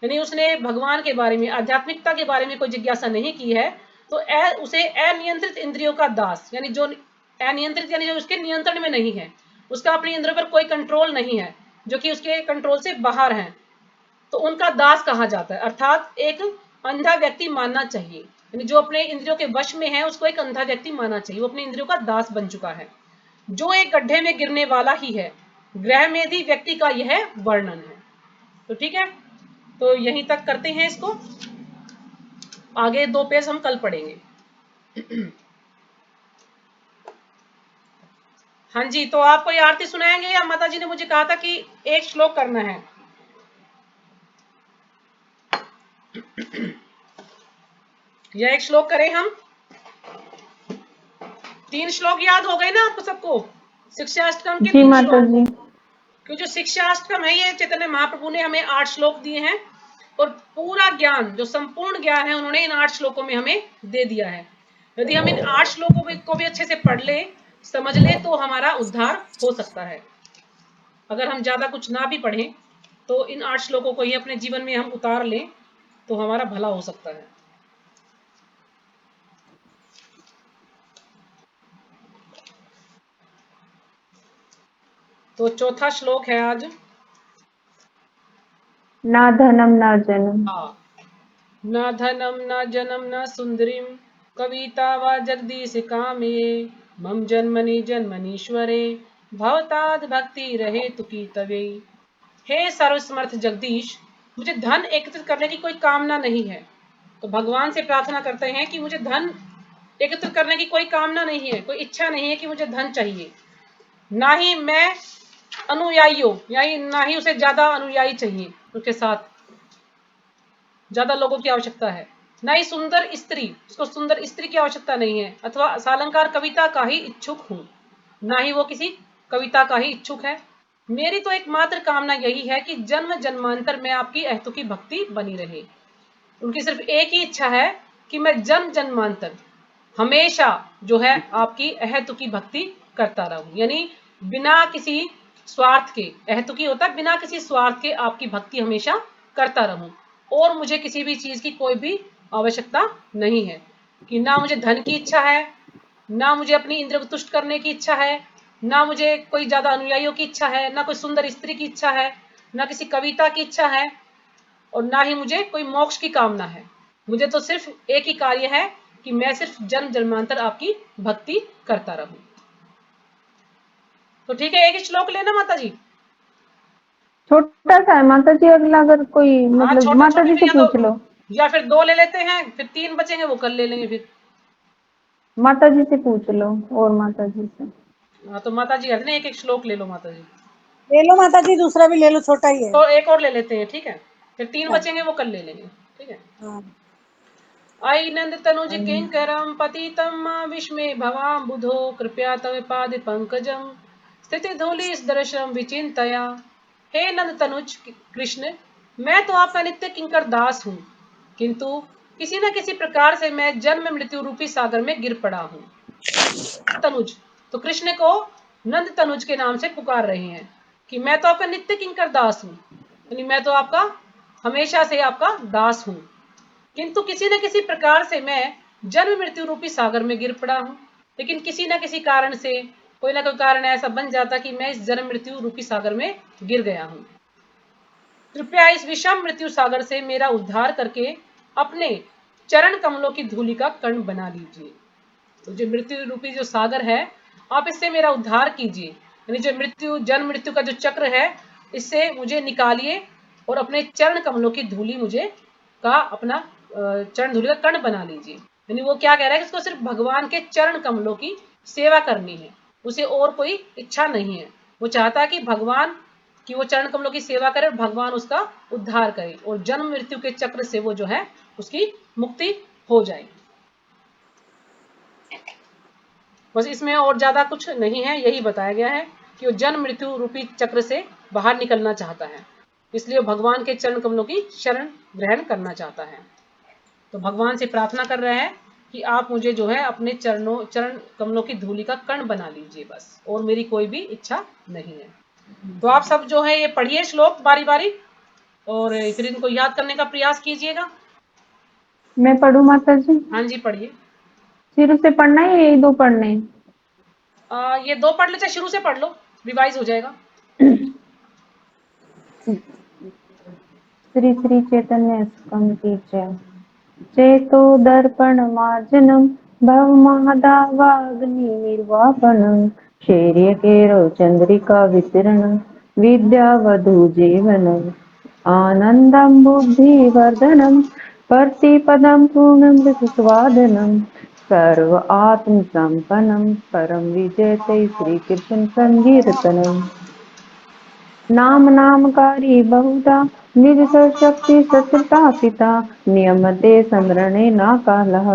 यानी उसने भगवान के बारे में, आध्यात्मिकता के बारे में कोई जिज्ञासा नहीं की है, तो उसे अनियंत्रित इंद्रियों का दास, यानी जो अनियंत्रित यानी जो उसके नियंत्रण में नहीं है, उसका अपनी इंद्रियों पर कोई कंट्रोल नहीं है, जो कि उसके कंट्रोल से बाहर है, तो उनका दास कहा जाता है। अर्थात एक अंधा व्यक्ति मानना चाहिए, यानी जो अपने इंद्रियों के वश में है उसको एक अंधा व्यक्ति मानना चाहिए, वो अपनी इंद्रियों का दास बन चुका है, जो एक गड्ढे में गिरने वाला ही है। ग्रह मेदी व्यक्ति का यह वर्णन है। तो ठीक है, तो यहीं तक करते हैं इसको, आगे 2 पेज हम कल पढ़ेंगे। हाँ जी, तो आपको ये आरती सुनाएंगे, या माता जी ने मुझे कहा था कि एक श्लोक करना है। या एक श्लोक करें हम? 3 श्लोक याद हो गए ना आपको सबको? शिक्षाष्टकम के 3 श्लोक। क्योंकि जो शिक्षाष्टकम है ये चैतन्य महाप्रभु ने हमें 8 श्लोक दिए हैं, और पूरा ज्ञान, जो संपूर्ण ज्ञान है, उन्होंने इन 8 श्लोकों में हमें दे दिया है। यदि हम इन 8 श्लोकों को भी अच्छे से पढ़ ले, समझ ले, तो हमारा उद्धार हो सकता है। अगर हम ज्यादा कुछ ना भी पढ़ें तो इन 8 श्लोकों को ही अपने जीवन में हम उतार लें तो हमारा भला हो सकता है। तो चौथा श्लोक है आज, ना धनम ना जनम। हाँ, न धनम न जनम न सुंदरीम कविता व जगदीश कामे मम जन्मनि जन्मनीश्वरे भवताद भक्ति रहे तुकी तवे। हे सर्वसमर्थ जगदीश, मुझे धन एकत्रित करने की कोई कामना नहीं है। तो भगवान से प्रार्थना करते हैं कि मुझे धन एकत्रित करने की कोई कामना नहीं है, कोई इच्छा नहीं है कि मुझे धन चाहिए, ना ही मैं अनुयायियों, यानी ना ही उसे ज्यादा अनुयायी चाहिए, उसके साथ ज्यादा लोगों की आवश्यकता है, ना ही सुंदर स्त्री, उसको सुंदर स्त्री की आवश्यकता नहीं है, अथवा सालंकार कविता का ही इच्छुक हूं, ना ही वो किसी कविता का ही इच्छुक है। मेरी तो एकमात्र कामना यही है कि जन्म जन्मांतर में आपकी अहेतुकी भक्ति बनी रहे। उनकी सिर्फ एक ही इच्छा है कि मैं जन्म जन्मांतर हमेशा जो है आपकी अहेतुकी भक्ति करता रहूं, यानी बिना किसी स्वार्थ के, अहेतुकी होता है बिना किसी स्वार्थ के आपकी भक्ति हमेशा करता रहूं, और मुझे किसी भी चीज की कोई भी आवश्यकता नहीं है, कि ना मुझे धन की इच्छा है, ना मुझे अपनी इंद्रिय को तुष्ट करने की इच्छा है, ना मुझे कोई ज्यादा अनुयायियों की इच्छा है, ना कोई सुंदर स्त्री की इच्छा है, ना किसी कविता की इच्छा है, और ना ही मुझे कोई मोक्ष की कामना है। मुझे तो सिर्फ एक ही कार्य है कि मैं सिर्फ जन्म जन्मांतर आपकी भक्ति करता रहूं। तो ठीक है, एक ही श्लोक लेना माता जी। छोटा सा है माता जी, अगला अगर कोई हाँ मतलब छोटे माता छोटे जी में, से पूछ लो। या फिर 2 ले लेते हैं, फिर 3 बचेंगे वो कल ले लेंगे फिर। माता जी से पूछ लो, और माता जी से। हाँ तो माता जी कहते हैं एक एक श्लोक ले लो माता जी। ले लो माता जी, दूसरा भी ले लो, छोटा ही है। तो एक और ले लेते हैं, ठीक है, फिर 3 हाँ। बचेंगे वो कल ले लेंगे, ठीक है। हाँ। आई नंद तनुज किंकरम पतितम विस्मे भवाम बुधो कृपया तव पाद पंकजम स्थिति धूलि दर्शम विचिंतया। हे नंद तनुज कृष्ण, मैं तो आपका नित्य किंकर दास हूँ, किंतु किसी न किसी प्रकार से मैं जन्म मृत्यु रूपी सागर में गिर पड़ा हूँ। तनुज, तो कृष्ण को नंद तनुज के नाम से पुकार रहे हैं कि मैं तो आपका नित्य किंकर दास हूँ, यानी मैं तो आपका हमेशा से आपका दास हूँ, किंतु किसी न किसी प्रकार से मैं जन्म मृत्यु रूपी सागर में गिर पड़ा हूँ। लेकिन किसी न किसी कारण से, कोई ना कोई कारण ऐसा बन जाता कि मैं इस जन्म मृत्यु रूपी सागर में गिर गया हूँ। कृपया इस विषम मृत्यु सागर से मेरा उद्धार करके अपने चरण कमलों की धूलि का कण बना लीजिए। तो जो मृत्यु रूपी जो सागर है, आप इससे मेरा उद्धार कीजिए, यानी जो मृत्यु जन्म मृत्यु का जो चक्र है, इससे मुझे निकालिए और अपने चरण कमलों की धूलि मुझे का अपना चरण धूलि का कण बना लीजिए। यानी वो क्या कह रहा है कि उसको सिर्फ भगवान के चरण कमलों की सेवा करनी है, उसे और कोई इच्छा नहीं है। वो चाहता है कि भगवान की वो चरण कमलों की सेवा करे, भगवान उसका उद्धार करे और जन्म मृत्यु के चक्र से वो जो है उसकी मुक्ति हो जाए। बस इसमें और ज्यादा कुछ नहीं है, यही बताया गया है कि वो जन्म मृत्यु रूपी चक्र से बाहर निकलना चाहता है, इसलिए भगवान के चरण कमलों की शरण ग्रहण करना चाहता है। तो भगवान से प्रार्थना कर रहे हैं कि आप मुझे जो है अपने चरण कमलों की धूलि का कण बना लीजिए बस, और मेरी कोई भी इच्छा नहीं है। तो आप सब जो है ये पढ़िए श्लोक बारी बारी, और फिर इनको याद करने का प्रयास कीजिएगा। मैं पढ़ूं माता जी? हाँ जी पढ़िए। शुरू से पढ़ना है या यही 2 पढ़ने हैं? ये 2 पढ़ लो, चाहे शुरू से पढ़ लो, रिवाइज हो जाएगा। श्री श्री चैतन्य स्कंद की जय। चेतो दर्पण मार्जनम भव महादावाग्नि निर्वापनम शौर्य केरो चंद्रिका वितरणम विद्यावधु जीवनम आनंदम बुद्धिवर्धनम प्रतिपदम पूर्णमृत स्वादनम सर्व आत्म संपन्नम परम विजयते श्री कृष्ण संकीर्तनम। नाम नामकारी बहुधा निज शक्ति सचता पिता नियमते स्मरणे न कालः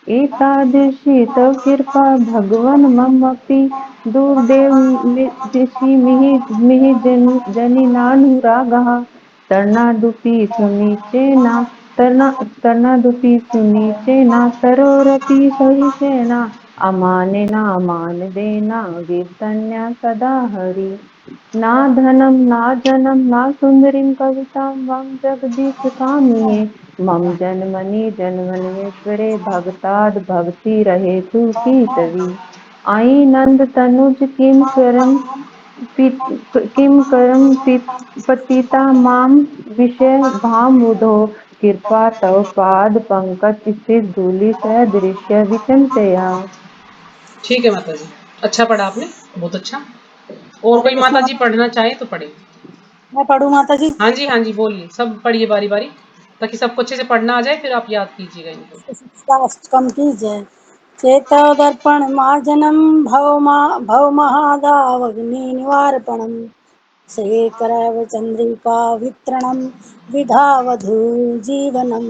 एतादृशी तव कृपा भगवन् ममपि दुर्देव मिहि जनिनानुरागः तर्णादुपि सुनिचेना तर्णादुपि सुनिचेना तरोरपि सहिषेणा अमानेना मानदेना कीर्तन्या सदा हरि। ना धनम ना जनम ना सुंदरीं कवितां वां जगदीश कामिये मम जन्मनि जन्मन्येश्वरे भगताद् भक्ति रहे तु कीटवी। आई नंद तनुज किम करम पतिता माम विषय भामुधो कृपा तव पाद पंकज स्थित धूलि सदृश्य विचिंतया। ठीक है माता जी, अच्छा पढ़ा आपने, बहुत अच्छा। और हरे कोई कृष्ण माता जी माता। पढ़ना चाहे तो पढ़े। मैं पढ़ूं माता जी? हाँ जी बोलिए, सब पढ़िए बारी बारी, ताकि सबको अच्छे से पढ़ना आ जाए, फिर आप याद कीजिएगा इनको। कम की जय। चेतो दर्पण मार्जनम भव महादावग्नि निवारपणम शेखरव चंद्रिका वितरणम विधावधु जीवनम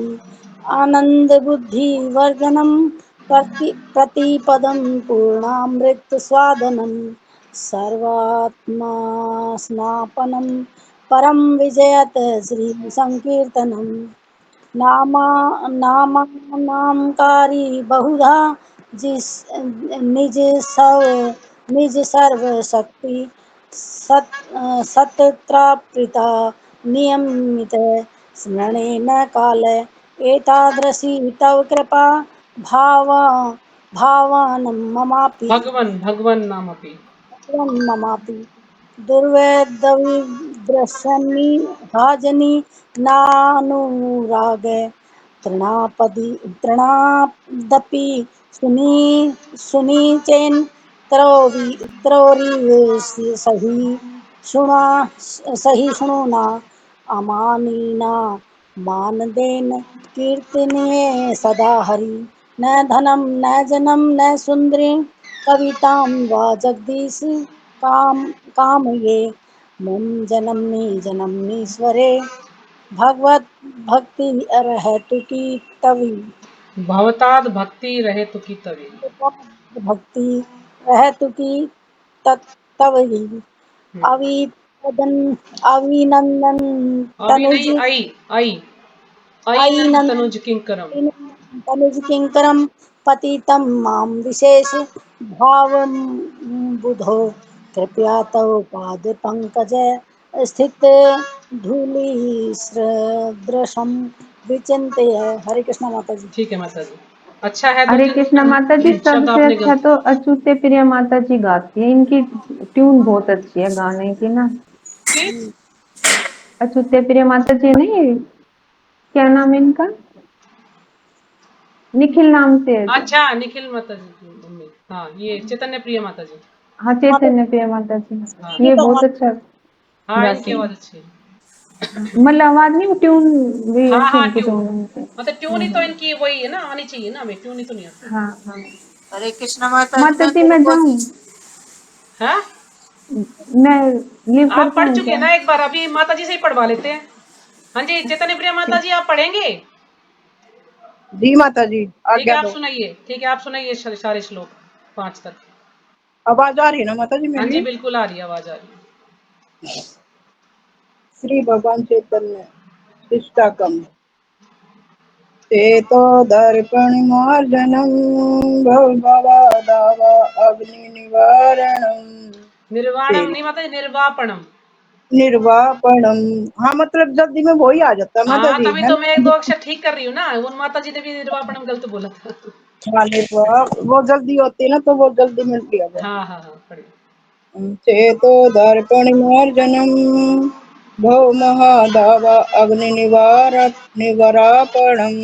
आनंद बुद्धि वर्धनम प्रतिपदम पूर्णामृत स्वादनम सर्वात्मा स्नापनम परम विजयत श्री संकीर्तनम नामा नामकारी बहुधा जिस निज सर्व शक्ति सतत्रापिता नियमित स्मरणे न काल एतादृशी तव कृपा भाव भावान ममापि भगवन नाम अपी। ममापि दुर्वेदविद्रशनि भाजनि नानुराग तृणादपि सुनी चेन त्रोरी सही सुना सही सुनो ना अमानीना मान देन कीर्तनीय सदा हरि न धनम न जनम न सुंदरी कविताम व जगदीश काम काम ये मम जनमनीश्वरे भगवत भक्ति रहतु की तवी भवताद भक्ति रहे तो की तभी। भक्ति रहतु की तत्तवही अवि अभिनंदन अभी तनुज नहीं आई आई आई नंद तनुज किंकरम। तनुज किंकरम पतितम माम विशेष भाव बुधो कृपया तव पाद पंकज स्थित धूलि सदृशम विचिंत्य। हरे कृष्णा माता जी। ठीक है माता जी, अच्छा है। हरे कृष्णा माता जी। शब्द सबसे आपने अच्छा तो अच्युत प्रिया माता जी गाती है, इनकी ट्यून बहुत अच्छी है गाने की ना। अच्युत प्रिया माता जी नहीं, क्या नाम है इनका, निखिल नाम से है जो। अच्छा निखिल माता जी की मम्मी, हाँ ये चैतन्य प्रिय माता जी। हाँ चैतन्य प्रिया माता जी, हाँ ये ये तो बहुत अच्छा हाँ इनकी गाती आवाज है। अच्छी है। मतलब आवाज नहीं, ट्यून भी हाँ अच्छी हाँ इनकी ट्यून, दोनों की। मतलब ट्यून ही तो इनकी वही है ना, आनी चाहिए ना, हमें ट्यून ही तो नहीं आती। हाँ हाँ। हरे कृष्णा माता जी, माता मैं जी थोड़ी मैं जाऊँ, कोशिश। है मैं लीव कर आप पढ़ पाऊँ चुके क्या? ना एक बार, अभी माता जी से ही पढ़वा लेते हैं। हाँ जी चैतन्य प्रिय माता जी आप पढ़ेंगे? जी माता जी, ठीक है आज्ञा आप दो। सुनाइए, ठीक है आप सुनाइए सारे श्लोक 5 तक। आवाज आ रही है ना माता जी हाँ जी मेरी? बिल्कुल आ रही है, आवाज आ रही है। श्री भगवान चैतन्य शिष्टाकम चेतो दर्पण मार्जनम भवभवा दावा अग्नि निवारणम निर्वाणम नहीं माता जी, निर्वापणम। निर्वापणम। हाँ मतलब जल्दी में वही आ जाता है माता हाँ जी, तभी है तो मैं एक ना। दो अक्षर ठीक कर रही हूँ ना, उन माता जी ने भी निर्वापणम गलत बोला था। हाँ निर्वाप वो जल्दी होती है ना, तो वो जल्दी मिल गया। हाँ हाँ हाँ पढ़िए। चेतो दर्पण मार्जनम भव महादावा अग्नि निवारापणम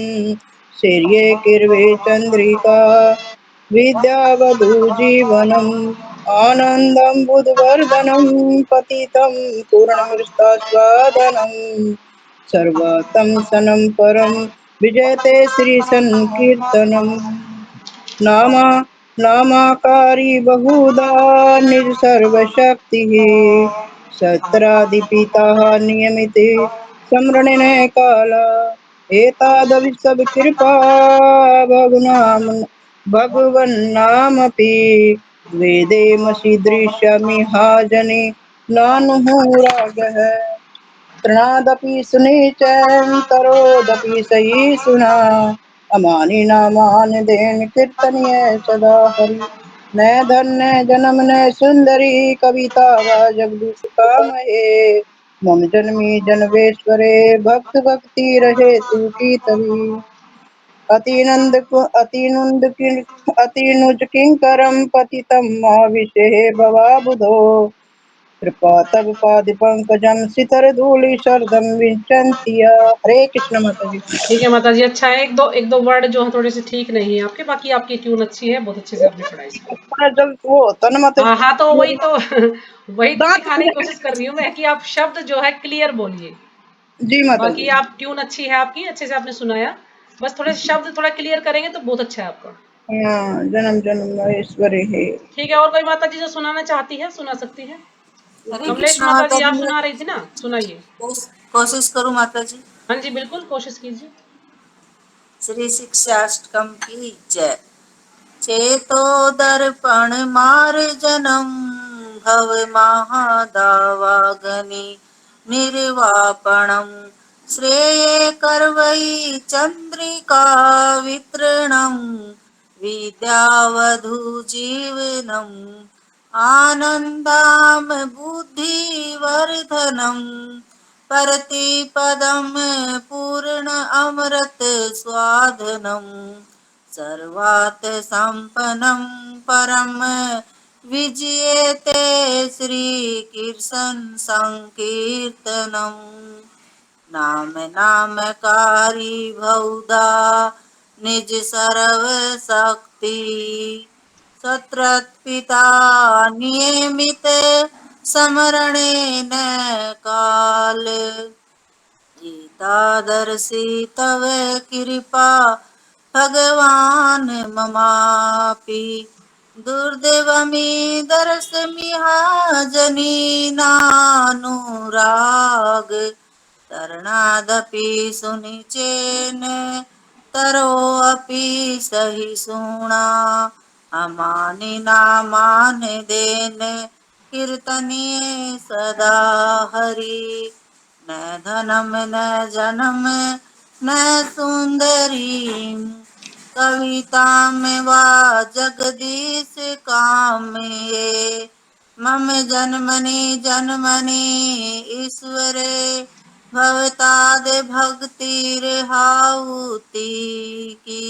शौर्ये किर्वे चंद्रिका विद्यावधू जीवनम आनंदम बुधवर्धनम पतितं पूर्णमृतास्वादनम सर्वतम सनम परम विजयते श्री संकीर्तनम नामा नामाकारी बहुधा निज सर्वशक्तिः सत्रादिपिताः नियमिते स्मरणेन काला एतादपि सब कृपा भगुनाम भगवन्नामपि वेदेमसि दृश्यमिहाजनि नानुरागः तृणादपि सुनिचैन तरोदपि सहिष्णुना अमानि नामान देन कीर्तनीय सदा हरि न धन न जन्म न सुंदरी कविता वा जगदीश कामये मम जन्मी जन्मेश्वरे भक्त भक्ति रहे तू की तभी अतिनुज किंकरम पतितम माविषे भवा बुधो कृपा तब पाद पंकजम सितर धूलि शरदम विंचंतिया। हरे कृष्ण माता जी। ठीक है माता जी, अच्छा है। एक दो वर्ड जो है थोड़े से ठीक नहीं है आपके, बाकी आपकी ट्यून अच्छी है, बहुत अच्छे से आपने पढ़ा इसको। थोड़ा जल्द वो होता ना माता हाँ जी, हाँ तो वही मेरी तो वही तो दांत सिखाने की कोशिश कर रही हूँ मैं कि आप शब्द जो है क्लियर बोलिए। जी माता बाकी जी। आप ट्यून अच्छी है आपकी, अच्छे से आपने सुनाया, बस थोड़े शब्द थोड़ा क्लियर करेंगे तो बहुत अच्छा है आपका। हाँ जन्म जन्म महेश्वरी है। ठीक है, और कोई माता जी जो सुनाना चाहती है सुना सकती है। हरे कमलेश कृष्णा माता माता जी जी, आप मैं सुना रही थी ना, सुनाइए। कोशिश करूं माता जी। हाँ जी बिल्कुल कोशिश कीजिए। श्री शिक्षाष्टकम की जय। चेतो दर्पण मार्जनम भव महादावागनि निर्वापणम श्रेये करवै चंद्रिका वितरणम विद्यावधू जीवनम आनंदाम बुद्धिवर्धनम प्रतिपदम पूर्ण अमृत स्वाधनम सर्वात् सम्पन्नं परम विजयते श्रीकृष्ण संकीर्तनम् नाम नामकारी बहुधा निज सर्व शक्ति सत्रत पिता नियमित समरणे न काल। एतादर्शी तव कृपा भगवान ममापि। दुर्दैवमी दर्शमिहाजनी नानुराग। तरणादपि सुनिचेन तरोऽपि सहिष्णुना। अमानिना मान देन कीर्तनीये सदा हरि। न धनम न जनम न सुंदरी। कविता में वा जगदीश काम ये। मम जन्मनि जन्मनि ईश्वरे भवताद भक्तिर्हाउति की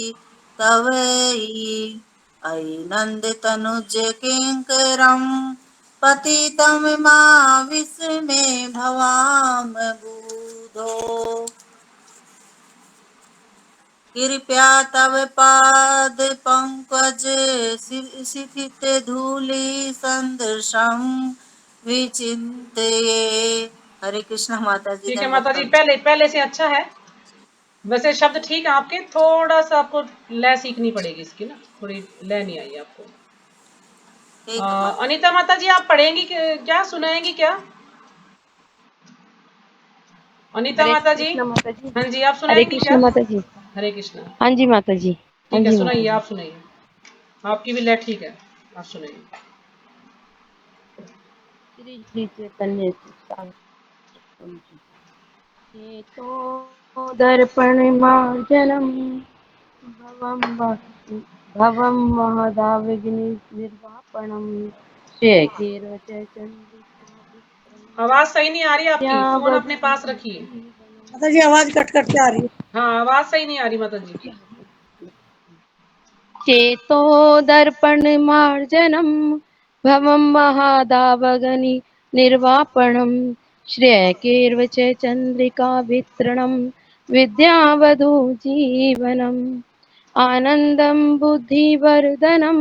तवई। अयि नंद तनुज किंकरम पतितं विस्मे भवाम बुधो। कृपया तव पाद पंकज शिखित धूलि संदर्शम विचिंतये। हरे कृष्ण माता जी। ठीक है धन्यवाद माता जी, प्रभु। पहले से अच्छा है। वैसे शब्द ठीक है आपके, थोड़ा सा आपको लय सीखनी पड़ेगी इसकी ना, थोड़ी लय नहीं आई आपको। ठीक है माता। अनीता माता जी आप पढ़ेंगी क्या, सुनाएंगी क्या? अनीता हरे माता जी, कृष्ण माता जी। हाँ जी, आप हरे सुनाएंगी क्या? कृष्ण माता जी। हरे कृष्णा। हाँ जी माता जी। हाँ ठीक है जी माता सुनाइए, जी। आप सुनाइए, आपकी भी लय ठीक है, आप सुनाइए। श्री श्री चैतन्य सारस्वतम जी। ये तो दर्पण मार्जनम भवम महदाविघ्नि निर्वापणम शेखिरच चंद्रिका विक्रम आवाज सही नहीं आ रही आपकी, फोन अपने विद्यावधु पास रखिए। जीवनम। माता जी आवाज कट कट के आ रही है। हाँ आवाज सही नहीं आ रही माता जी। चेतो दर्पण मार्जनम भवम महादावगनि निर्वापणम श्रेयकेर्वच चंद्रिका वितरणम विद्यावधू जीवनम। आनंदम बुद्धिवर्धनम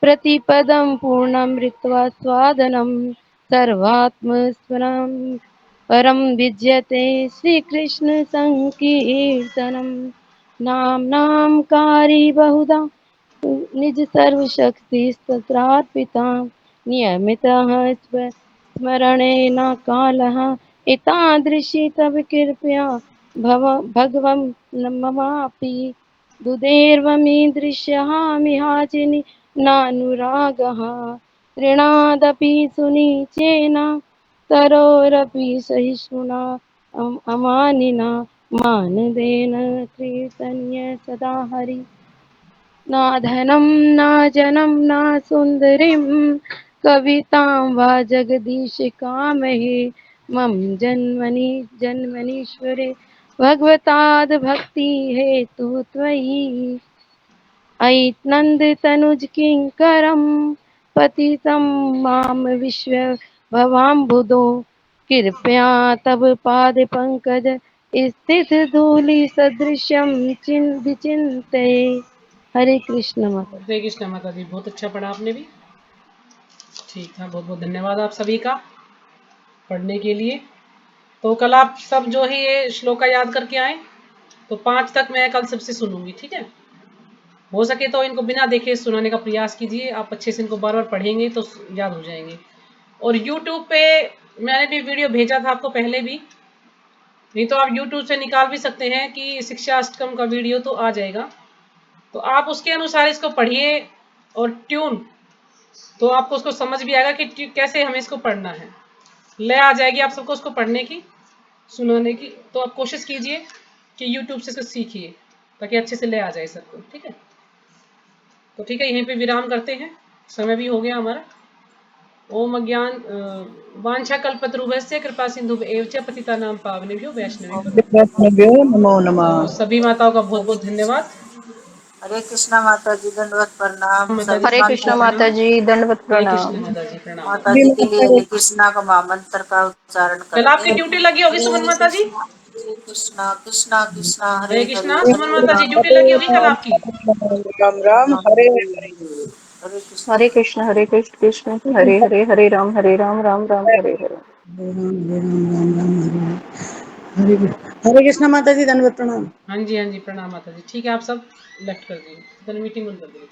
प्रतिपदम पूर्णमृत्वा स्वादनम सर्वात्मस्वरम परम विज्यते श्री कृष्ण संकीर्तनम। नाम नाम कारी बहुधा निज सर्वशक्ति स्तत्रार्पिता नियमितः स्मरणेन कालः एतादृशी तव कृपया भगवं ममापि। दुदेर्वमीदृश्यः मिहाचिनि नानुरागः तृणादपि सुनिचेन तरोरपि सहिष्णुना अमानिना मानदेन कीर्तन्य सदा हरि। न धनं न जनं न सुन्दरीं कवितां वा जगदीश कामहे। मम जन्मनि जन्मनीश्वरे भगवताद् भक्ति हेतु त्वयि। अयि नन्दतनुज किङ्करं पतितं मां विश्व भवाम्बुधो। कृपया तव पाद पंकज स्थित धूलि सदृशं विचिन्तये। हरे कृष्ण माता। हरे कृष्णा माता जी, बहुत अच्छा पढ़ा आपने भी, ठीक था। बहुत बहुत धन्यवाद आप सभी का पढ़ने के लिए। तो कल आप सब जो है ये श्लोका याद करके आए, तो 5 तक मैं कल सबसे सुनूंगी, ठीक है। हो सके तो इनको बिना देखे सुनाने का प्रयास कीजिए, आप अच्छे से इनको बार बार पढ़ेंगे तो याद हो जाएंगे। और यूट्यूब पे मैंने भी वीडियो भेजा था आपको पहले भी, नहीं तो आप यूट्यूब से निकाल भी सकते हैं कि शिक्षा अष्टकम का वीडियो तो आ जाएगा, तो आप उसके अनुसार इसको पढ़िए। और ट्यून तो आपको उसको समझ भी आएगा कि कैसे हमें इसको पढ़ना है, ले आ जाएगी आप सबको उसको पढ़ने की, सुनाने की। तो आप कोशिश कीजिए कि यूट्यूब से इसको सीखिए ताकि अच्छे से ले आ जाए सबको, ठीक है। तो ठीक है, यहीं पे विराम करते हैं, समय भी हो गया हमारा। ओम अज्ञान वांछा कल्पतरुभ्यस्य कृपा सिंधु एव च पतितानां पावनेभ्यो वैष्णवेभ्यो। वैष्णव्यो नमो नमः। तो सभी माताओं का बहुत हरे बहुत धन्यवाद। हरे कृष्णा माता जी। दंडवत प्रणाम माता जी सभी हरे माता कृष्ण जी। माता जी, दंडवत हरे कृष्ण प्रणाम। माता जी, प्रणाम माता माता जी जी जी। के लिए हरे कृष्णा का महामंत्र का उच्चारण कल करते आपकी हैं। ड्यूटी लगी होगी सुमन हरे माता जी। कृष्णा कृष्णा कृष्णा हरे हरे हरे कृष्णा, सुमन हरे माता जी राम ड्यूटी हरे लगी होगी कल राम आपकी। राम राम राम हरे हरे हरे। हरे। हरे कृष्ण हरे कृष्ण कृष्ण हरे हरे, हरे राम राम राम हरे हरे। हरे राम राम राम हरे हरे। हरे कृष्ण माता जी, धन्यवाद, प्रणाम। हाँ जी प्रणाम माता जी। ठीक है, आप सब लेफ्ट कर दीजिए, मीटिंग बंद कर दीजिए।